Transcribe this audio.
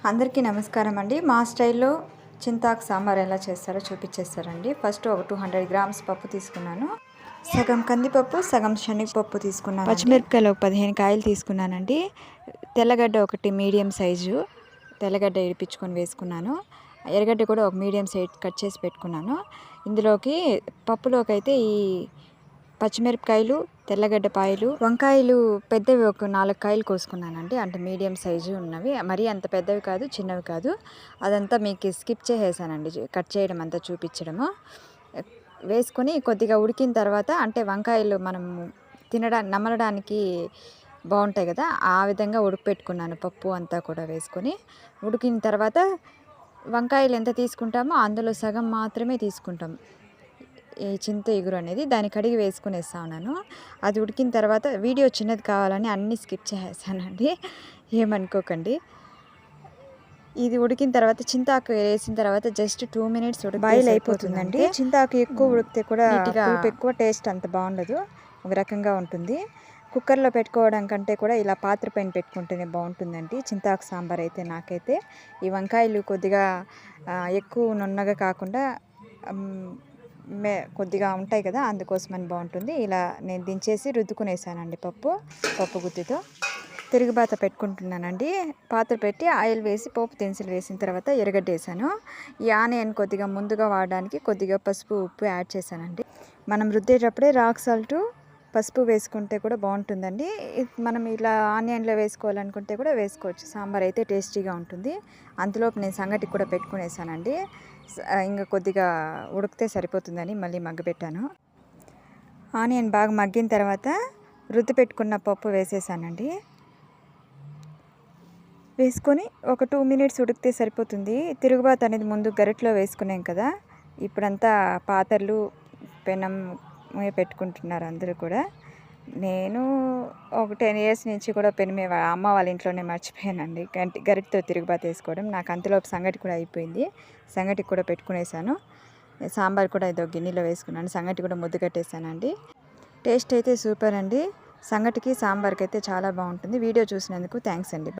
అందరికీ నమస్కారం అండి. మా స్టైల్లో చింతాకు సాంబార్ ఎలా చేస్తారో చూపించేస్తారండి. ఫస్ట్ ఒక 200 గ్రామ్స్ పప్పు తీసుకున్నాను, సగం కందిపప్పు, సగం శనగపప్పు తీసుకున్నాను. పచ్చిమిరపకాయలు ఒక 15 కాయలు తీసుకున్నానండి. తెల్లగడ్డ ఒకటి మీడియం సైజు తెల్లగడ్డ ఇడిపించుకొని వేసుకున్నాను. ఎర్రగడ్డ కూడా ఒక మీడియం సైజ్ కట్ చేసి పెట్టుకున్నాను. ఇందులోకి పప్పులోకి అయితే ఈ పచ్చిమిరపకాయలు, తెల్లగడ్డ పాయలు, వంకాయలు పెద్దవి ఒక 4 కాయలు కోసుకున్నానండి. అంటే మీడియం సైజు ఉన్నవి, మరీ అంత పెద్దవి కాదు, చిన్నవి కాదు. అదంతా మీకు స్కిప్ చేసేసానండి, కట్ చేయడం అంతా చూపించడము. వేసుకొని కొద్దిగా ఉడికిన తర్వాత, అంటే వంకాయలు మనం నమలడానికి బాగుంటాయి కదా, ఆ విధంగా ఉడకపెట్టుకున్నాను. పప్పు అంతా కూడా వేసుకొని ఉడికిన తర్వాత వంకాయలు ఎంత తీసుకుంటామో అందులో సగం మాత్రమే తీసుకుంటాం. ఈ చింత ఇగురు అనేది దాన్ని కడిగి వేసుకునేస్తా ఉన్నాను. అది ఉడికిన తర్వాత వీడియో చిన్నది కావాలని అన్నీ స్కిప్ చేసేసానండి, ఏమనుకోకండి. ఇది ఉడికిన తర్వాత చింతాకు వేసిన తర్వాత జస్ట్ 2 మినిట్స్ బాయిల్ అయిపోతుందండి. చింతాకు ఎక్కువ ఉడికితే కూడా ఎక్కువ టేస్ట్ అంత బాగుండదు, ఒక రకంగా ఉంటుంది. కుక్కర్లో పెట్టుకోవడం కంటే కూడా ఇలా పాత్ర పైన పెట్టుకుంటేనే బాగుంటుందండి చింతాకు సాంబార్ అయితే. నాకైతే ఈ వంకాయలు కొద్దిగా ఎక్కువ నున్నగా కాకుండా కొద్దిగా ఉంటాయి కదా, అందుకోసమని బాగుంటుంది. ఇలా నేను దించేసి రుద్దుకునేసానండి పప్పు గుత్తితో. తిరుగుబాత పెట్టుకుంటున్నానండి. పాత్ర పెట్టి ఆయిల్ వేసి పోపు దినుసులు వేసిన తర్వాత ఎర్రగడ్డ వేసాను. ఈ ఆనియన్ కొద్దిగా ముందుగా వాడడానికి కొద్దిగా పసుపు, ఉప్పు యాడ్ చేశానండి. మనం రుద్దేటప్పుడే రాక్ సాల్ట్, పసుపు వేసుకుంటే కూడా బాగుంటుందండి. మనం ఇలా ఆనియన్లో వేసుకోవాలనుకుంటే కూడా వేసుకోవచ్చు. సాంబార్ అయితే టేస్టీగా ఉంటుంది. అంతలోపు నేను సంగటి కూడా పెట్టుకునేసానండి. ఇంకా కొద్దిగా ఉడికితే సరిపోతుందని మళ్ళీ మగ్గబెట్టాను. ఆనియన్ బాగా మగ్గిన తర్వాత రుద్ది పెట్టుకున్న పప్పు వేసేసానండి. వేసుకొని ఒక 2 మినిట్స్ ఉడికితే సరిపోతుంది. తిరుగుబాత అనేది ముందు గరిటలో వేసుకున్నాం కదా, ఇప్పుడంతా పాత్రలు, పెనం పెట్టుకుంటున్నారు అందరూ కూడా. నేను ఒక 10 ఇయర్స్ నుంచి కూడా పెనమే అమ్మ వాళ్ళ ఇంట్లోనే మర్చిపోయానండి గరిటతో తిరుగుబాత వేసుకోవడం. నాకు అంతలోపు సంగటి కూడా అయిపోయింది. సంగటి కూడా పెట్టుకునేసాను. సాంబార్ కూడా ఏదో గిన్నెలో వేసుకున్నాను. సంగటి కూడా ముద్ద కట్టేసానండి. టేస్ట్ అయితే సూపర్ అండి. సంగటికి సాంబార్కి అయితే చాలా బాగుంటుంది. వీడియో చూసినందుకు థ్యాంక్స్ అండి.